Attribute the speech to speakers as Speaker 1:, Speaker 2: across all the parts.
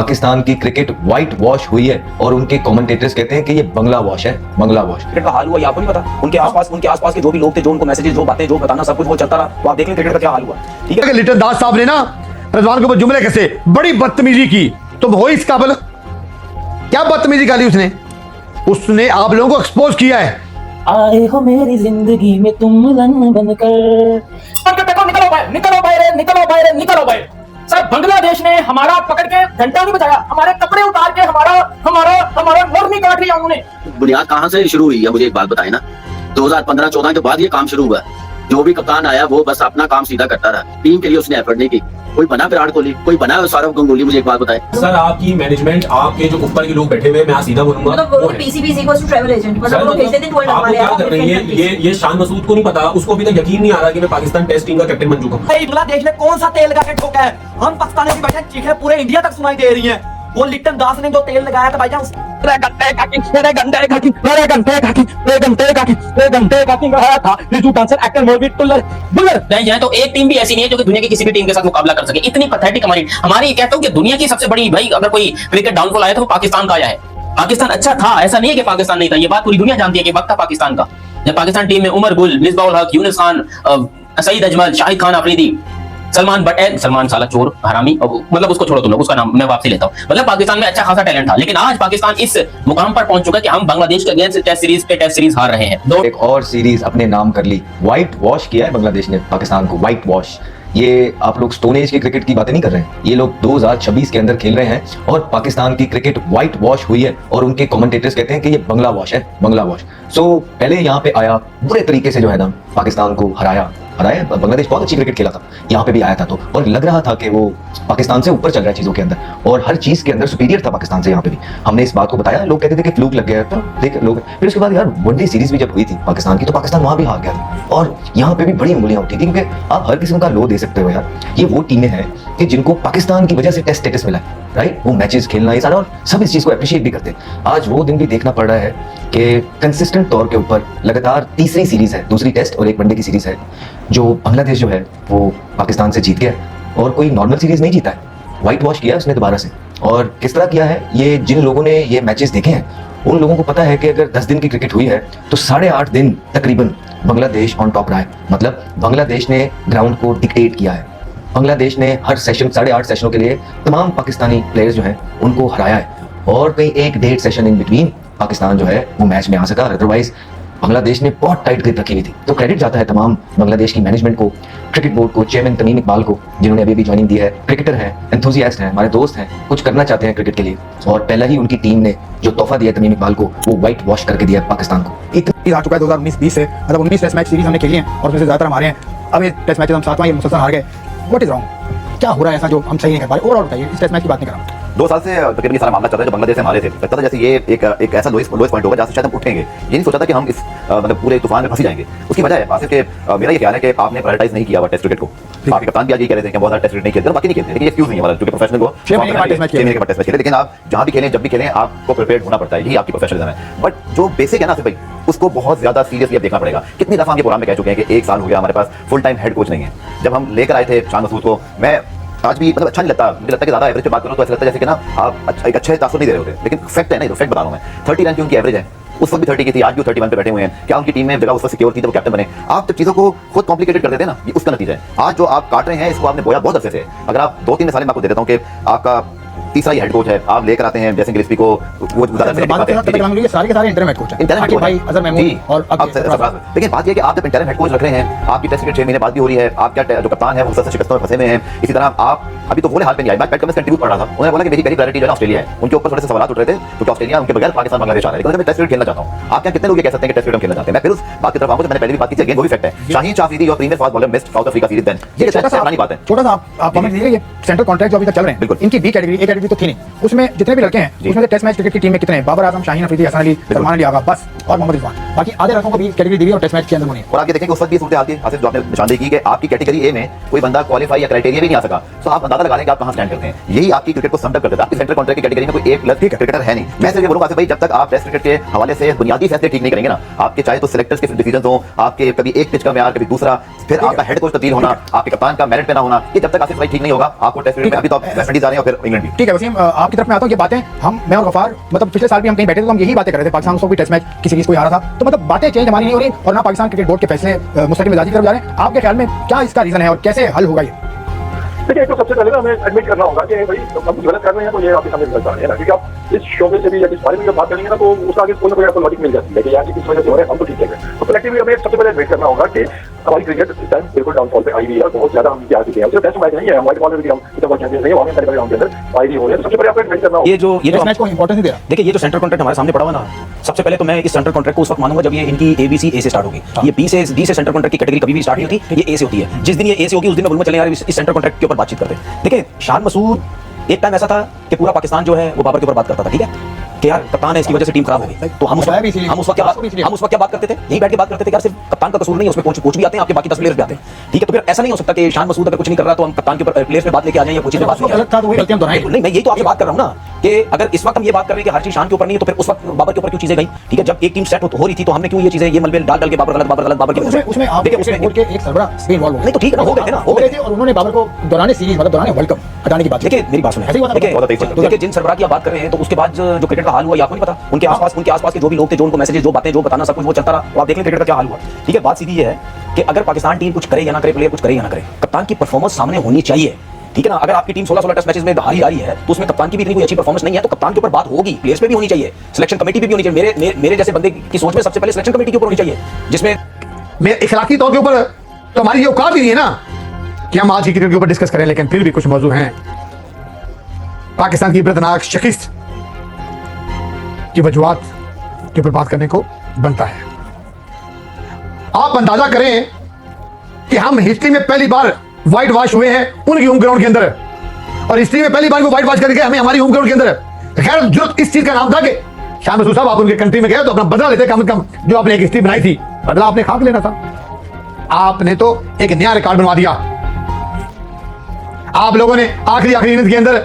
Speaker 1: पाकिस्तान की cricket white wash हुई है और उनके कमेंटेटर्स कहते हैं कि ये बंगला वॉश है, बंगला वॉश।
Speaker 2: क्रिकेट का हाल हुआ ये आपको नहीं पता। उनके आसपास के जो भी लोग थे, जो उनको मैसेजेस, जो बातें, जो बताना, सब कुछ वो चलता रहा। तो आप देख लें क्रिकेट का क्या हाल हुआ। ठीक है,
Speaker 3: लिटन दास साहब ने ना रिजवान के ऊपर जुमले कैसे बड़ी बदतमीजी की, तो हो इस काबिल क्या बदतमीजी कर ली उसने आप लोगों को एक्सपोज किया है।
Speaker 4: आए हो मेरी जिंदगी में तुम लन बनकर। निकलो भाई। सर बांग्लादेश ने हमारा पकड़ के घंटा नहीं बजाया, हमारे कपड़े उतार के हमारा मोरनी काट लिया उन्होंने।
Speaker 5: बुनियाद कहाँ से शुरू हुई है, मुझे एक बात बताए ना। 2015-14 के बाद ये काम शुरू हुआ। जो भी कप्तान आया वो बस अपना काम सीधा करता रहा, टीम के लिए उसने एफर्ट नहीं की। कोई बना विराट कोहली, कोई बना सौरव गंगुली। मुझे एक बात बताए
Speaker 6: सर, आपकी मैनेजमेंट, आपके जो ऊपर के लोग बैठे हुए, मैं सीधा बोलूंगा,
Speaker 7: मतलब PCB equals to travel agent, मतलब वो भेजते थे
Speaker 6: आप क्या कर रही है। ये शान मसूद को नहीं पता, उसको अभी तक यकीन नहीं आ रहा कि मैं पाकिस्तान टेस्ट टीम का कैप्टन बन चुका हूं।
Speaker 2: बांग्लादेश ने कौन सा तेल लगा के ठोका है? हम पाकिस्तानी की बैठे चीखें पूरे इंडिया तक सुनाई दे रही हैं। वो लिट्टन दास ने जो तेल लगाया था भाईजान,
Speaker 4: नहीं जाए तो एक टीम भी ऐसी नहीं है जो कि दुनिया की किसी भी टीम के साथ मुकाबला कर सके। इतनी पैथेटिक हमारी कहता हूँ कि दुनिया की सबसे बड़ी, भाई अगर कोई क्रिकेट डाउनफॉल आया तो वो पाकिस्तान का आया है। पाकिस्तान अच्छा था, ऐसा नहीं है कि पाकिस्तान नहीं था। ये बात पूरी दुनिया जानती है कि वक्त था पाकिस्तान का, जब पाकिस्तान टीम में उमर गुल, मिसबाह उल हक, यूनुस खान, सईद अजमल, शाहिद खान अफरीदी, सलमान बट सलमान साला चोर हरामी, मतलब उसको छोड़ो तुम लोग, उसका नाम मैं वापसी लेता हूं। मतलब पाकिस्तान में अच्छा खासा टैलेंट था, लेकिन आज पाकिस्तान इस मुकाम पर पहुंच चुका है कि हम बांग्लादेश के अगेंस्ट टेस्ट सीरीज हार रहे हैं।
Speaker 1: एक और सीरीज अपने नाम कर ली, व्हाइट वॉश किया है बांग्लादेश ने पाकिस्तान को, व्हाइट वॉश। ये आप लोग स्टोन एज की क्रिकेट की बातें नहीं कर रहे हैं, ये लोग 2026 के अंदर खेल रहे हैं और पाकिस्तान की क्रिकेट व्हाइट वॉश हुई है और उनके कमेंटेटर्स कहते हैं कि ये बंगला वॉश है, बंगला वॉश। सो पहले यहाँ पे आया, बुरे तरीके से जो है ना पाकिस्तान को हराया। बांग्लादेश बहुत अच्छी क्रिकेट खेला था, यहाँ पे भी आया था तो, और लग रहा था कि वो पाकिस्तान से ऊपर चल रहा है चीजों के अंदर और हर चीज के अंदर सुपीरियर था पाकिस्तान से। यहाँ पे भी हमने इस बात को बताया, लोग कहते थे कि फ्लूक लग गया, तो देख लोग। फिर उसके बाद यार वनडे सीरीज भी जब हुई थी पाकिस्तान की, तो पाकिस्तान वहां भी हार गया था और यहाँ पे भी बड़ी उंगलियां उठी थी, क्योंकि आप हर किस्म का लो दे सकते हो यार। ये वो टीमें हैं कि जिनको पाकिस्तान की वजह से टेस्ट स्टेटस मिला है, राइट? वो मैचेस खेलना ये सारा, और सब इस चीज को अप्रिशिएट भी करते हैं। आज वो दिन भी देखना पड़ रहा है कि कंसिस्टेंट तौर के ऊपर लगातार तीसरी सीरीज है, दूसरी टेस्ट और एक वनडे की सीरीज है, जो बांग्लादेश जो है वो पाकिस्तान से जीत गया और कोई नॉर्मल सीरीज नहीं जीता है, व्हाइट वॉश किया उसने दोबारा से। और किस तरह किया है, ये जिन लोगों ने ये मैचेस देखे हैं उन लोगों को पता है कि अगर 10 दिन की क्रिकेट हुई है तो 8.5 दिन तकरीबन बांग्लादेश ऑन टॉप रहा है। मतलब बांग्लादेश ने ग्राउंड को डिक्टेट किया है, बांग्लादेश ने हर सेशन 8.5 सेशनों के लिए तमाम पाकिस्तानी प्लेयर्स जो हैं उनको हराया है और कहीं 1-1.5 सेशन इन बिटवीन पाकिस्तान जो है वो मैच में आ सका। अदरवाइज बांग्लादेश ने बहुत टाइट ग्रिप रखी हुई थी। तो क्रेडिट जाता है तमाम बांग्लादेश की मैनेजमेंट को, क्रिकेट बोर्ड को, चेयरमैन तमीम इकबाल को, जिन्होंने अभी ज्वाइनिंग दी है। क्रिकेटर हैं, एंथुसियास्ट हैं, हमारे दोस्त हैं, कुछ करना चाहते हैं क्रिकेट के लिए, और पहला ही उनकी टीम ने जो तोहफा दिया तमीम इकबाल को, वो व्हाइट वॉश करके दिया पाकिस्तान को।
Speaker 3: इतनी आ चुका है 2019-20 से, मतलब 19 टेस्ट मैच सीरीज हमने खेली हैं और उसमें से ज्यादातर हमारे हैं। अब ये टेस्ट मैच हम 7वां ये मुसलसल हार गए। What is wrong? क्या हो रहा है ऐसा जो हम सही नहीं कर पा रहे? और बताइए, इस टेस्ट मैच की बात नहीं कर रहा हूं।
Speaker 8: 2 साल से तकरीबन ये सारा मामला चल रहा है जो बांग्लादेश से हमारे थे। लगता था जैसे ये एक ऐसा लोएस्ट पॉइंट होगा जहाँ से शायद हम उठेंगे। ये नहीं सोचा था कि हम इस मतलब पूरे तूफान में फंसी जाएंगे। उसकी वजह है आसिफ के, मेरा ये ख्याल है कि आपने प्रायोरिटाइज नहीं किया हुआ टेस्ट क्रिकेट को। आपके कप्तान भी आज ये कह रहे थे कि बहुत सारे टेस्ट क्रिकेट नहीं खेलते, बाकी नहीं खेलते, लेकिन ये एक्सक्यूज नहीं है हमारा, जो कि प्रोफेशनल को 6 महीने के बाद टेस्ट मैच खेले। लेकिन आप जहाँ भी खेलें, जब भी खेलें, आपको प्रिपेयर्ड होना पड़ता है, यही आपकी प्रोफेशनलिज्म है। बट जो बेसिक है ना आसिफ भाई, उसको बहुत ज्यादा सीरियसली अब देखना पड़ेगा। कितनी दफा हम ये प्रोग्राम में कह चुके हैं कि 1 साल हो गया हमारे पास फुल टाइम हेड कोच नहीं है। जब हम लेकर आए थे शान मसूद को, मैं आज भी मतलब अच्छा नहीं लगता, मुझे लगता है कि ज्यादा एवरेज पे बात करूं तो ऐसा लगता है जैसे कि ना आप एक अच्छे तासुर नहीं दे रहे होते, लेकिन फैक्ट है ना, ये फैक्ट बता रहा हूं मैं। 30 रन की उनकी एवरेज है, उस वक्त भी 30 की थी, आज भी 31 पे बैठे हुए हैं। क्या उनकी टीम में जगह उस वक्त सिक्योर थी जब वो कैप्टन बने? आप जब चीजों को खुद कॉम्प्लिकेटेड कर देते हैं ना, ये उसका नतीजा है। आज जो आप काट रहे हैं इसको आपने बोया बहुत अच्छे से। अगर आप 2-3 मिसालें मैं आपको दे देता हूं कि आपका तीसरा ये हेड कोच है, आप लेकर आते हैं जैसे गिलस्पी को, वो सारे
Speaker 3: के सारे इंटरनेट कोच हैं भाई, अजहर महमूद और
Speaker 8: लेकिन बात ये कि आप जब इंटरनेट हेड कोच रख रहे हैं, आपकी टेस्ट क्रिकेट 6 महीने बाद भी हो रही है, आपका जो कप्तान है वो सबसे शिकस्तों में फंसे हुए हैं। इसी तरह आप अभी तो बोले हाल पे नहीं आए, मैं कमेंट्स कंट्रीब्यूट पढ़ रहा था, उन्होंने बोला कि मेरी पहली प्रायोरिटी जो है ऑस्ट्रेलिया है। उनके ऊपर थोड़े से सवाल उठ रहे थे क्योंकि ऑस्ट्रेलिया उनके बगैर पाकिस्तान बांग्लादेश आ रहा है, लेकिन मैं टेस्ट क्रिकेट खेलना चाहता हूं। आप क्या कितने लोग ये कह सकते हैं कि टेस्ट क्रिकेट खेलना चाहते हैं? मैं फिर उस बात की तरफ आऊंगा, मैंने पहले भी बात की थी, अगेन वो भी फैक्ट है। शाहीन अफरीदी और premier fast bowler missed South Africa series, then ये पुरानी बात है।
Speaker 3: छोटा सा आप कमेंट दीजिए, ये सेंट्रल कॉन्ट्रैक्ट जो अभी तक चल रहे हैं,
Speaker 8: बिल्कुल
Speaker 3: इनकी बी कैटेगरी, ए कैटेगरी तो थी नहीं, उसमें जितने भी लड़के हैं उसमें से टेस्ट मैच क्रिकेट की टीम में कितने हैं? बाबर आजम, शाहीन अफरीदी, हसन अली, सलमान अली आगा, बस, और मोहम्मद इरफान। बाकी आधे लड़कों को भी कैटेगरी दी और टेस्ट मैच के अंदर नहीं।
Speaker 8: और आप ये देखें कि उस वक्त भी सूरत हाल थी आसिफ, जो आपने निशानदेही की कि आपकी कैटेगरी ए में कोई बंदा क्वालीफाई या क्राइटेरिया भी नहीं आ सका, तो आप अंदाजा लगा लें कि आप कहां स्टैंड करते हैं। यही आपकी क्रिकेट को सम अप कर देता है। आपकी सेंट्रल कॉन्ट्रैक्ट की कैटेगरी में कोई A+ क्रिकेटर है नहीं। मैं सिर्फ ये बोलूंगा आसिफ भाई, जब तक आप टेस्ट क्रिकेट के हवाले से बुनियादी फैसले ठीक नहीं करेंगे ना, आपके चाहे तो सिलेक्टर्स के डिसीजन हो, आपके कभी एक पिच का म्यार, कभी दूसरा, फिर आपका हेड कोच तब्दील होना, आपके कप्तान का मेरिट पे ना होना, ये जब तक आसिफ भाई ठीक नहीं होगा, आपको टेस्ट क्रिकेट में अभी तो वेस्ट इंडीज आ रहे हैं और फिर इंग्लैंड भी।
Speaker 3: है वसीम, आपकी तरफ में आता हूँ। ये बातें मैं और गफार मतलब पिछले साल भी हम कहीं बैठे थे तो हम यही बातें कर रहे थे, पाकिस्तान को भी टेस्ट मैच किसी चीज़ को हारा था, तो मतलब बातें चेंज हमारी नहीं हो रही और ना पाकिस्तान क्रिकेट बोर्ड के फैसले मुस्तकिल मिजाजी की तरफ जा रहे हैं। आपके ख्याल में क्या इसका रीज़न है और कैसे हल होगा ये?
Speaker 9: देखिए, तो सबसे पहले ना हमें एडमिट करना होगा कि भाई हम गलत कर रहे हैं, तो ये आपके सामने गलत आ रहे हैं ना, क्योंकि आप इस शोबे से भी या इस बारे में जब बात करेंगे ना तो उसका आगे कोई ना कोई आपको लॉजिक मिल जाती है कि यार किस वजह से हो रहा है, हम तो ठीक है। तो कलेक्टिवली हमें सबसे पहले एडमिट करना होगा कि हमारी क्रिकेट इस टाइम बिल्कुल डाउनफॉल पे आई हुई है, बहुत ज्यादा हम जा चुके हैं। सिर्फ टेस्ट मैच नहीं है, हमारे बॉल में भी हम इतना बहुत चैंपियन नहीं है, हमें सारे ग्राउंड के अंदर आई हो रही है। सबसे पहले आपको एडमिट करना होगा।
Speaker 8: ये जो
Speaker 3: मैच को इंपॉर्टेंस नहीं दे रहा।
Speaker 8: देखिए, ये जो सेंट्रल कॉन्ट्रैक्ट हमारे सामने पड़ा हुआ ना, सबसे पहले तो मैं इस सेंट्रल कॉन्ट्रैक्ट को उस वक्त मानूंगा जब ये इनकी ABC A से स्टार्ट होगी। ये B से D से सेंट्रल कॉन्ट्रैक्ट की कैटेगरी कभी भी स्टार्ट नहीं होती, ये A से होती है। जिस दिन ये A से होगी उस दिन मैं बोलूंगा चले यार इस सेंट्रल कॉन्ट्रैक्ट के ऊपर बातचीत करते हैं। देखिए, शान मसूद एक टाइम ऐसा था कि पूरा पाकिस्तान जो है वो बाबर के ऊपर बात करता था, ठीक है कि यार कप्तान है, इसकी वजह से टीम खराब हो गई। तो हम उस वक्त क्या बात करते थे, यहीं बैठ के बात करते थे कि यार सिर्फ कप्तान का कसूर नहीं है, उसमें कोच भी आते हैं, आपके बाकी 10 प्लेयर्स भी आते हैं, ठीक है। तो फिर ऐसा नहीं हो सकता कि शान मसूद अगर कुछ नहीं कर रहा तो हम कप्तान के ऊपर प्लेयर्स पे बात लेके आ जाएं या कोच पे बात लेके नहीं। मैं यही तो आपसे बात कर रहा हूं ना कि अगर इस वक्त हम ये बात कर रहे हैं कि हर चीज शान के ऊपर नहीं है तो फिर उस वक्त बाबर के ऊपर क्यों चीजें गई, ठीक है। जब एक टीम सेट हो रही थी तो हमने क्यों ये चीजें ये मलबे डाल के बाबर गलत बाबर की वजह से
Speaker 3: उसमें एक सरबराह से इन्वॉल्व
Speaker 8: नहीं तो ठीक है ना, हो गए थे ना, हो गए थे
Speaker 3: और उन्होंने बाबर को दौरान सीरीज मतलब दौरान वर्ल्ड कप हटाने की बात।
Speaker 8: देखिए मेरी बात सुनिए, देखिए जिन सरबराह की आप बात कर रहे हैं तो उसके बाद जो क्रिकेट का हाल हुआ आपको नहीं पता, उनके आसपास के जो भी लोग थे, जो उनको मैसेजेस जो बातें जो बताना सब कुछ वो चलता रहा, तो आप देख लें क्रिकेट का क्या हाल हुआ, ठीक है। बात सीधी ये है कि अगर पाकिस्तान टीम कुछ करे या ना करे, प्लेयर कुछ करे या ना करे, कप्तान की परफॉर्मेंस सामने होनी चाहिए, ठीक है ना। अगर आपकी टीम 16 टेस्ट मैचेस में हारी आ रही है तो उसमें कप्तान की भी इतनी कोई अच्छी परफॉर्मेंस नहीं है, तो कप्तान के ऊपर बात होगी, प्लेयर्स पे भी होनी चाहिए, सिलेक्शन कमेटी पे भी होनी चाहिए। मेरे जैसे बंदे की सोच में सबसे पहले सिलेक्शन कमेटी के ऊपर होनी चाहिए, जिसमें
Speaker 3: इखलाकी तौर के ऊपर तो हमारी ये औकात भी नहीं है ना कि हम आज की क्रिकेट के ऊपर डिस्कस करें, लेकिन फिर भी कुछ मौजूद हैं पाकिस्तान की इबरतनाक शिकस्त की वजूहात के ऊपर बात करने को बनता है। आप अंदाजा करें कि हम हिस्ट्री में पहली बार व्हाइट वॉश हुए हैं उनकी होम ग्राउंड के अंदर, और हिस्ट्री में पहली बार वो व्हाइट वॉश करके हमें हमारी होम ग्राउंड के अंदर। खैर जरूरत इस चीज का नाम था कि शान मसूद साहब आप उनके कंट्री में गए तो अपना बदला लेते, कम से कम जो आपने एक हिस्ट्री बनाई थी बदला आपने खाक लेना था। आपने तो एक नया रिकॉर्ड बनवा दिया। आप लोगों ने आखिरी इनिंग्स के अंदर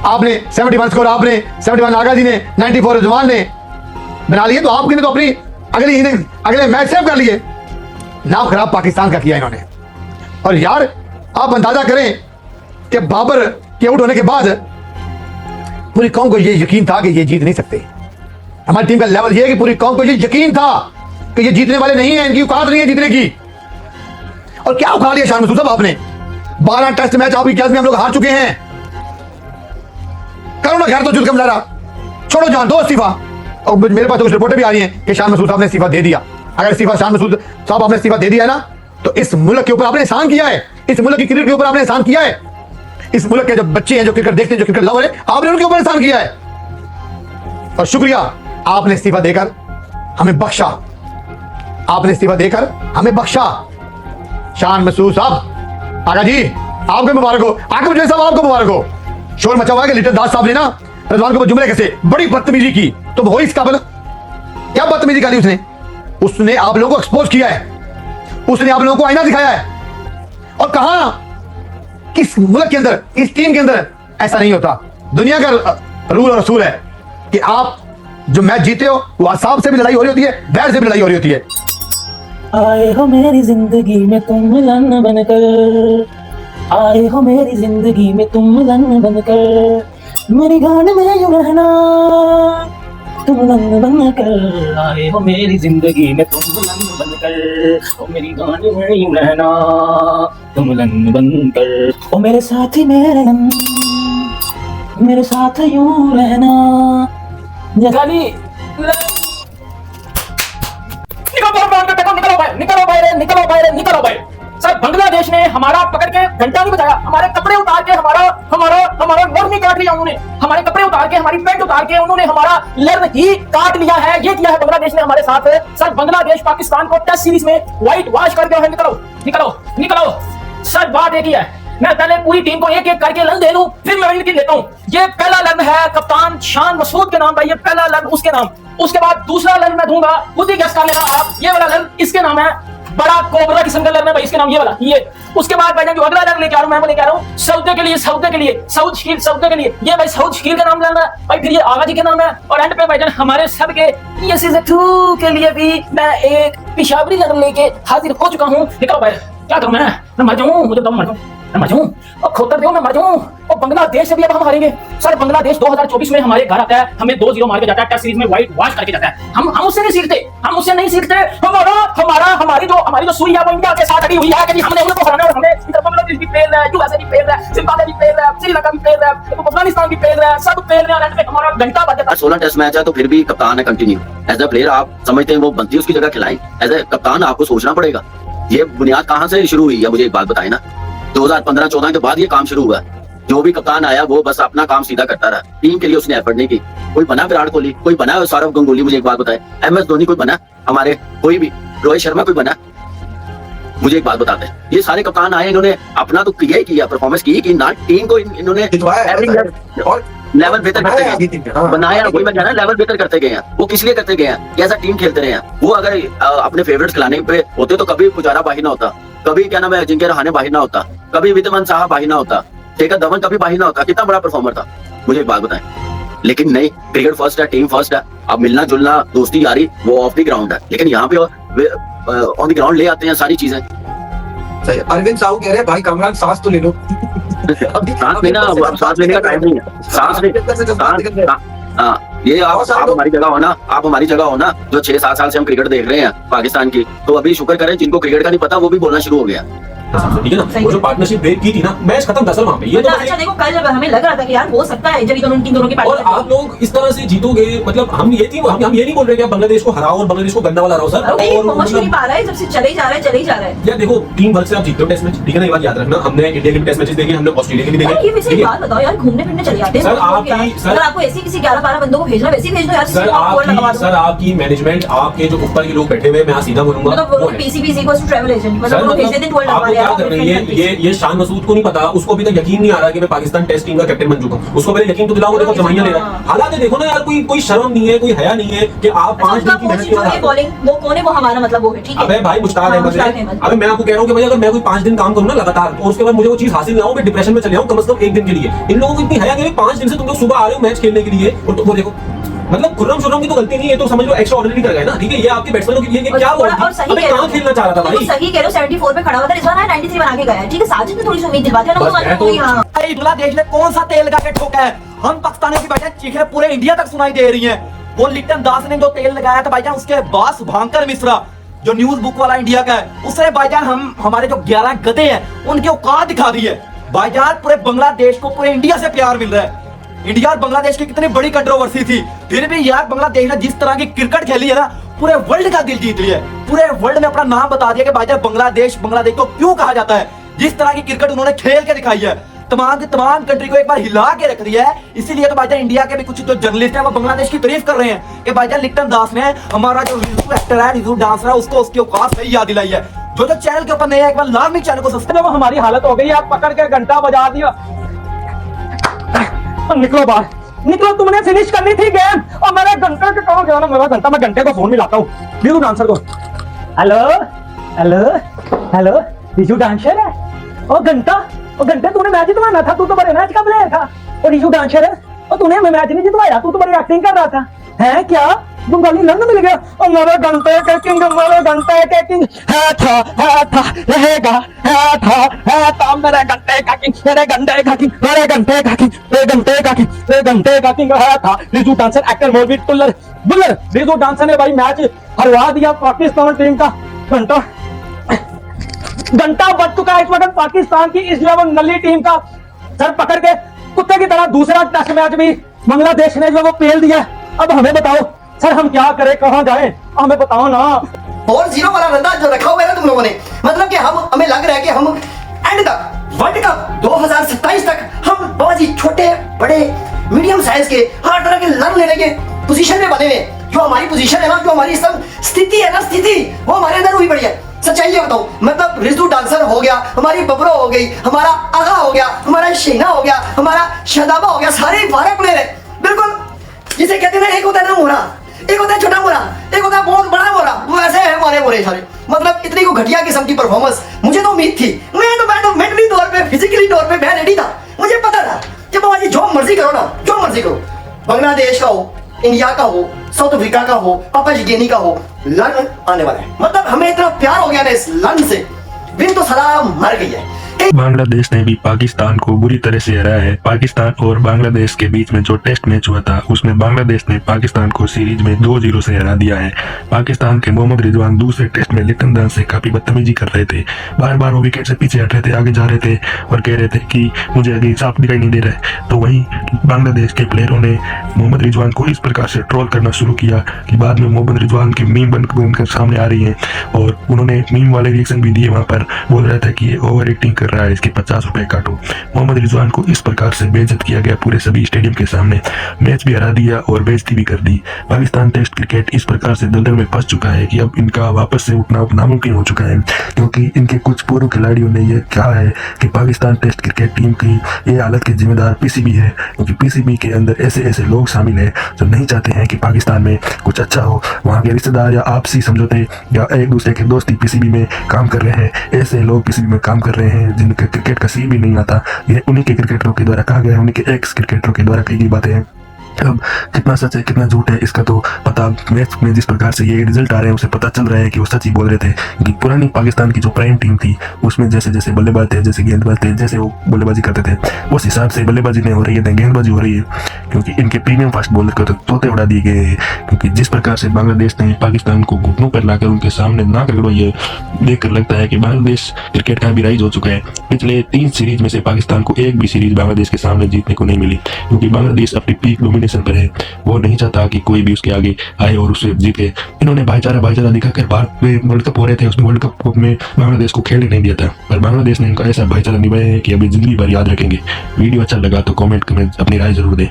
Speaker 3: आपने 71 स्कोर, आपने 71 नागा जी ने, 94 रिजवान ने बना लिए, तो आपने तो अपनी अगली इनिंग्स अगले मैच सेव कर लिए। नाम खराब पाकिस्तान का किया इन्होंने। और यार आप अंदाजा करें कि बाबर के आउट होने के बाद पूरी कौम को यह यकीन था कि ये जीत नहीं सकते। हमारी टीम का लेवल यह है कि पूरी कौम को यह यकीन था कि ये जीतने वाले नहीं है, इनकी औकात नहीं है जीतने की। और क्या उखाड़ लिया शान मसूद साहब आपने, 12 टेस्ट मैच आपकी कैच में हम लोग हार चुके हैं। करो ना खैर तो जुल्म मुजाहरा, छोड़ो जान दो इस्तीफा। और मेरे पास तो कुछ रिपोर्टें भी आ रही हैं कि शान मसूद साहब ने इस्तीफा दे दिया। अगर इस्तीफा शान मसूद साहब आपने इस्तीफा दे दिया है ना तो इस मुल्क के ऊपर आपने एहसान किया है, इस मुल्क की क्रिकेट के ऊपर आपने एहसान किया है। इस मुल्क के जो बच्चे हैं जो क्रिकेट देखते हैं, जो क्रिकेट लवर है, आपने उनके ऊपर एहसान किया है। और शुक्रिया, आपने इस्तीफा देकर हमें बख्शा, आपने इस्तीफा देकर हमें बख्शा। शान मसूद साहब, आगा जी आपको मुबारक हो, आगे मुझे साहब आपको मुबारक हो। शोर मचा हुआ है कि लिटन दास साहब ने ना रजवान को जुमले कैसे बड़ी बदतमीजी की, तो हो इस काबिल क्या बदतमीजी करी उसने? उसने आप लोगों को एक्सपोज किया है, उसने आप लोगों को आईना दिखाया है। और कहा किस मुल्क के अंदर, इस टीम के अंदर ऐसा नहीं होता। दुनिया का रूल और रसूल है कि आप जो मैच जीते हो वो असाब से भी लड़ाई हो रही होती है, बैर से भी लड़ाई हो रही होती है।
Speaker 4: आए हो मेरी जिंदगी में तुम मिलन बनकर, आए हो मेरी जिंदगी में तुम मिलन बनकर, मेरी गान में यूं रहना तुम मिलन बनकर, आए हो मेरी जिंदगी में तुम मिलन बनकर, ओ मेरी गान में यूं रहना तुम मिलन बनकर, ओ मेरे साथी मेरे लन, मेरे साथ यूं रहना। जगाली निकलो भाई। सर बांग्लादेश ने हमारा पकड़ के घंटा नहीं बजाया, हमारे कपड़े उतार के हमारा लर्न ही काट लिया उन्होंने, हमारे कपड़े उतार के, हमारी पैंट उतार के उन्होंने हमारा लर्न ही काट लिया है। ये किया है बांग्लादेश ने हमारे साथ। सर बांग्लादेश पाकिस्तान को टेस्ट सीरीज में व्हाइट वॉश कर दिया है। निकलो। सर बात एक ही है, मैं पहले पूरी टीम को एक एक करके लन दे लूं, फिर मैं इनकी लेता हूं। ये पहला लन है कप्तान शान मसूद के नाम का, ये पहला लन उसके नाम। उसके बाद दूसरा लन मैं दूंगा, खुद ही गेस कर लेना आप, ये वाला लन इसके नाम है, बड़ा कोबरा किस्म का लन है भाई, इसके नाम ये वाला ये। उसके बाद भाई जो अगला लन लेके आ रहा हूं मैं, वो लेके आ रहा हूं सऊदी के लिए, साउथ के लिए, ये भाई साउथ शकील का नाम लेना भाई, फिर ये आगा जी के नाम है, और एंड पे भाईजान हमारे सब के ये सीजन 2 के लिए भी मैं एक पेशावरी लन लेके हाजिर हो चुका हूं। निकलो भाई, क्या करूं मैं मर जाऊं, मुझे दम मर जाऊं। मैं मर जाऊं और खोतर दो, मैं मर जाऊं और बांग्लादेश से भी अब हम हारेंगे। सर बांग्लादेश 2024 में हमारे घर आता है, हमें 2-0 मार के जाता है, टेस्ट सीरीज में व्हाइट वॉश करके जाता है। हम उससे नहीं सीखते, हम उससे नहीं सीखते। हमारी जो सुई है वो इंडिया के साथ अड़ी हुई है कि हमने उनको हराना और हमें इधर बांग्लादेश भी फेल है, यूएसए भी फेल है, जिम्बाब्वे भी फेल है, श्रीलंका भी फेल है, अफगानिस्तान भी फेल है, सब फेल है और एंड में हमारा घंटा बज जाता है।
Speaker 5: 16 टेस्ट मैच है तो फिर भी कप्तान है कंटिन्यू। एज ए प्लेयर आप समझते हैं वो बनती है उसकी जगह खिलाएं। एज ए कप्तान आपको सोचना पड़ेगा। ये बुनियाद कहाँ से शुरू हुई है मुझे एक बात बताए ना। 2015-14 के बाद ये काम शुरू हुआ। जो भी कप्तान आया वो बस अपना काम सीधा करता रहा, टीम के लिए उसने एफर्ट नहीं की। कोई बना विराट कोहली, कोई बना सौरव गंगुली, मुझे एक बात बताए, MS धोनी कोई बना, हमारे कोई भी रोहित शर्मा कोई बना, मुझे एक बात बताते हैं। ये सारे कप्तान आए, इन्होंने अपना तो किया ही किया, परफॉर्मेंस की ना, टीम को इन्होंने और लेवल बेहतर करते गए, बनाया कोई मैं कह रहा लेवल बेहतर करते गए हैं। वो किस लिए करते गए हैं, कैसा टीम खेलते रहे हैं। वो अगर अपने फेवरेट्स खिलाने पे होते तो कभी पुजारा बाही ना होता, कभी क्या नाम है अजिंक्य रहाणे बाही ना होता, कभी विद्यमान साहा बाही ना होता, शेखर धवन कभी बाही ना होता। कितना बड़ा परफॉर्मर था, मुझे एक बात बताएं। लेकिन नहीं, क्रिकेट फर्स्ट है, टीम फर्स्ट है। अब मिलना जुलना दोस्ती यारी वो ऑफ द ग्राउंड है, लेकिन यहाँ पे ऑन द ग्राउंड ले आते हैं सारी चीजें।
Speaker 2: सही, अरविंद साहू कह रहे हैं भाई कामरान सांस तो ले लो।
Speaker 5: सांस लेने का टाइम नहीं है। हाँ, ये आप हमारी जगह हो ना, आप हमारी जगह हो ना, जो 6-7 साल से हम क्रिकेट देख रहे हैं पाकिस्तान की, तो अभी शुक्र करें जिनको क्रिकेट का नहीं पता वो भी बोलना शुरू हो गया।
Speaker 6: ठीक है ना, वो जो पार्टनरशिप ब्रेक की थी ना, मैच खत्म था सर वहां पे। ये तो
Speaker 7: अच्छा देखो, कल हमें लग रहा था कि यार हो सकता है जब इन दोनों की
Speaker 6: और
Speaker 7: पार्टी
Speaker 6: आप लोग इस तरह से जीतोगे, मतलब हम ये नहीं बोल रहे कि आप बांग्लादेश को हराओ और बांग्लादेश को गंदा वाला हराओ सर।
Speaker 7: और पहुंच नहीं पा रहा है, जब से चले ही जा रहा है।
Speaker 6: यार देखो, टीम वर्क से आप जीतते हो टेस्ट मैच, ठीक है ना, ये बात याद रखना। हमने इंडिया के टेस्ट मैचेस देखे, हमने ऑस्ट्रेलिया के भी देखे।
Speaker 7: ये वैसे एक बात बताओ यार, घूमने फिरने चले जाते हैं
Speaker 6: सर,
Speaker 7: अगर आपको ऐसी किसी 11-12 बंदों को भेजना, वैसे ही भेज दो यार।
Speaker 6: सर आपकी मैनेजमेंट, आपके जो ऊपर के लोग बैठे हुए, मैं सीधा बोलूंगा,
Speaker 7: मतलब PCB is equals to travel agent, मतलब भेज देते हैं टोल
Speaker 6: आपको क्या कर रहे हैं। ये शान मसूद को नहीं पता, उसको अभी तक यकीन नहीं आ रहा कि मैं पाकिस्तान टेस्ट टीम का कैप्टन बन चुका हूं। उसको पहले यकीन तो दिलाओ, देखो जमाइयां ले रहा है। हालात देखो ना यार, कोई शर्म नहीं है, कोई हया नहीं है कि आप 5 दिन की मेहनत के बाद
Speaker 7: बॉलिंग वो कौन है, वो हमारा मतलब वो है, ठीक है।
Speaker 6: अबे भाई मुश्ताक अहमद है। अबे मैं आपको कह रहा हूं कि भाई अगर मैं कोई 5 दिन काम करूं ना लगातार और उसके बाद मुझे वो चीज हासिल ना हो, मैं डिप्रेशन में चले जाऊं कम से कम 1 दिन के लिए। इन लोगों को इतनी हया नहीं, 5 दिन से तुम लोग सुबह आ रहे हो मैच खेलने के लिए और वो देखो, मतलब खुर्रम शुर्रम की तो गलती नहीं है, तो समझ लो एक्स्ट्रा ऑर्डिनरी कर गए ना, ठीक है। ये आपके बैट्समैनों की ये क्या हुआ, अबे कहां खेलना चाह रहा था भाई।
Speaker 7: सही कह रहे हो, 74 पे खड़ा हुआ था, इस बार 93 बना के गया है, ठीक है। साजिद ने थोड़ी सी उम्मीद दिलवाती है ना,
Speaker 2: बांग्लादेश ने कौन सा तेल लगा के ठोका है। हम पाकिस्तानियों की भाईजान चीखें पूरे इंडिया तक सुनाई दे रही हैं। वो लिप्टन दास ने जो तेल लगाया था भाईजान, उसके बाद शुभांकर मिश्रा जो न्यूज बुक वाला इंडिया का है, उसने भाईजान हमारे जो 11 गधे हैं उनकी औकात दिखा दी है भाईजान। पूरे बांग्लादेश को पूरे इंडिया से प्यार मिल रहा है। इंडिया और बांग्लादेश की कितनी बड़ी कंट्रोवर्सी थी, फिर भी यार बांग्लादेश ने जिस तरह की क्रिकेट खेली है ना, पूरे वर्ल्ड का दिल जीत लिया है। पूरे वर्ल्ड में अपना नाम बता दिया कि भाईजान बांग्लादेश को क्यों कहा जाता है। जिस तरह की क्रिकेट उन्होंने खेल के दिखाई है, तमाम कंट्री को एक बार हिला के रख दिया है। इसीलिए तो भाईजान इंडिया के भी कुछ जो जर्नलिस्ट हैं वो बांग्लादेश की तारीफ कर रहे हैं कि भाईजान लिप्टन दास ने हमारा जो एक्टर है, डांसर है, उसको उसकी औकात सही याद दिलाई है। जो चैनल के ऊपर नया है, एक बार लाजमी चैनल को सब्सक्राइब। हमारी हालत हो गई, आप पकड़ के घंटा बजा दिया। निकलो बाहर, निकलो, तुमने फिनिश करनी थी गेम। और मेरा घंटा के कहाँ गया ना, मेरा घंटा, मैं घंटे को फोन मिलाता हूँ बिजू डांसर को। Hello hello hello, Biju dancer है और घंटे तूने मैच जितवाना था, तू तो बड़े मैच का प्लेयर था। और बिजू डांसर है और तूने हमें मैच नहीं जितवाया, तू तो बड़ी एक्टिंग कर रहा था। है क्या बंगाली लर्न मिल गया। और मेरे घंटे के किंग, मेरे घंटे के किंग है था रहेगा, है था मेरे घंटे का किंग, मेरे घंटे का किंग, मेरे घंटे का किंग, मेरे घंटे का किंग, मेरे घंटे का किंग है था। रिजू डांसर, एक्टर, मौलवी, बुल्लर रिजू डांसर ने भाई मैच हरवा दिया पाकिस्तान टीम का। घंटा बच चुका है इस वक्त पाकिस्तान की इस 11 नली टीम का। सर पकड़ के कुत्ते की तरह दूसरा टेस्ट मैच भी बांग्लादेश ने जो वो पेल दिया। अब हमें बताओ सर, हम क्या करें, कहां जाएं, हमें बताओ ना।
Speaker 10: और 0 वाला रद्दा जो रखा हुआ है ना तुम लोगों ने, मतलब कि हमें लग रहा है कि हम एंड तक वर्ल्ड कप 2027 तक हम बहुत ही छोटे बड़े मीडियम साइज के हर तरह के लर्न लेने के पोजीशन में बने हुए। जो हमारी पोजीशन है ना, जो हमारी सब स्थिति है ना, स्थिति वो हमारे अंदर हुई पड़ी है। सच्चाई ये बताऊं, मतलब रिजू डांसर हो गया, हमारी बबरो हो गई, हमारा आगा हो गया, हमारा शेना हो गया, हमारा शदाबा हो गया, सारे 12 प्लेयर है। बिल्कुल जिसे कहते हैं, एक होता है ना मोरा, एक होता है छोटा मोरा, एक होता है बहुत बड़ा मोरा, वो ऐसे है हमारे मोरे सारे। मतलब इतनी को घटिया किस्म की परफॉर्मेंस मुझे तो उम्मीद थी। मैं तो मेंटली तौर पे, फिजिकली तौर पे मैं रेडी था। मुझे पता था कि बाबा जी जो मर्जी करो ना, जो मर्जी करो, बांग्लादेश का हो, इंडिया का हो, साउथ अफ्रीका का हो, पापा गिनी का हो, लर्न आने वाला है। मतलब हमें इतना प्यार हो गया ना इस लर्न से, विन तो साला मर गई है।
Speaker 11: बांग्लादेश ने भी पाकिस्तान को बुरी तरह से हराया है। पाकिस्तान और बांग्लादेश के बीच में जो टेस्ट मैच हुआ था उसमें बांग्लादेश ने पाकिस्तान को सीरीज में 2-0 से हरा दिया है। पाकिस्तान के मोहम्मद रिजवान दूसरे टेस्ट में लिटन दास से काफी बदतमीजी कर रहे थे, बार बार वो विकेट से पीछे हट रहे थे, आगे जा रहे थे और कह रहे थे कि मुझे आगे साफ दिखाई नहीं दे रहा है। तो वहीं बांग्लादेश के प्लेयरों ने मोहम्मद रिजवान को इस प्रकार से ट्रोल करना शुरू किया कि बाद में मोहम्मद रिजवान की मीम बनकर सामने आ रही है और उन्होंने मीम वाले रिएक्शन भी दिए। वहां पर बोल रहा था कि ये ओवर एक्टिंग कर रहा है, इसके 50 रुपए काटो। मोहम्मद रिजवान को इस प्रकार से बेइज्जत किया गया पूरे सभी स्टेडियम के सामने, मैच भी हरा दिया और बेइज्जती भी कर दी। पाकिस्तान टेस्ट क्रिकेट इस प्रकार से दलदल में फंस चुका है कि अब इनका वापस से उठना नामुमकिन हो चुका है, क्योंकि इनके कुछ पूर्व खिलाड़ियों ने यह कहा है कि पाकिस्तान टेस्ट क्रिकेट टीम की ये हालत के जिम्मेदार पीसीबी है, क्योंकि पीसीबी के अंदर ऐसे लोग शामिल हैं जो नहीं चाहते हैं कि पाकिस्तान में कुछ अच्छा हो। वहाँ के रिश्तेदार या आपसी समझौते या एक दूसरे के दोस्ती पीसीबी में काम कर रहे हैं, ऐसे लोग पीसीबी में काम कर रहे हैं जिनके क्रिकेट का सी भी नहीं आता। ये उन्हीं के क्रिकेटरों के द्वारा कहा गया है, उन्हीं के एक्स क्रिकेटरों के द्वारा कही गई बातें हैं। अब कितना सच है कितना झूठ है इसका तो पता मैच में जिस प्रकार से ये रिजल्ट आ रहे हैं उसे पता चल रहा है कि वो सच ही बोल रहे थे। कि पुरानी पाकिस्तान की जो प्राइम टीम थी उसमें जैसे जैसे बल्लेबाज थे, जैसे गेंदबाज थे, जैसे वो बल्लेबाजी करते थे उस हिसाब से बल्लेबाजी नहीं हो रही है, गेंदबाजी हो रही है, क्योंकि इनके प्रीमियम फास्ट बॉलर को तो तोते उड़ा दिए गए हैं। क्योंकि जिस प्रकार से बांग्लादेश ने पाकिस्तान को घुटनों पर लाकर उनके सामने ना रगड़ो, ये देखकर लगता है कि बांग्लादेश क्रिकेट का भी राइज हो चुका है। पिछले 3 सीरीज में से पाकिस्तान को एक भी सीरीज बांग्लादेश के सामने जीतने को नहीं मिली, क्योंकि बांग्लादेश अपनी पीक डोमिनेशन पर है। वो नहीं चाहता कि कोई भी उसके आगे आए और उसे जीते। इन्होंने भाईचारा दिखाकर भारत में वर्ल्ड कप हो रहे थे, उसमें वर्ल्ड कप में बांग्लादेश को खेलने नहीं दिया था, पर बांग्लादेश ने इनका ऐसा भाईचारा निभाया है कि अभी जिंदगी भर याद रखेंगे। वीडियो अच्छा लगा तो कमेंट में अपनी राय जरूर दें।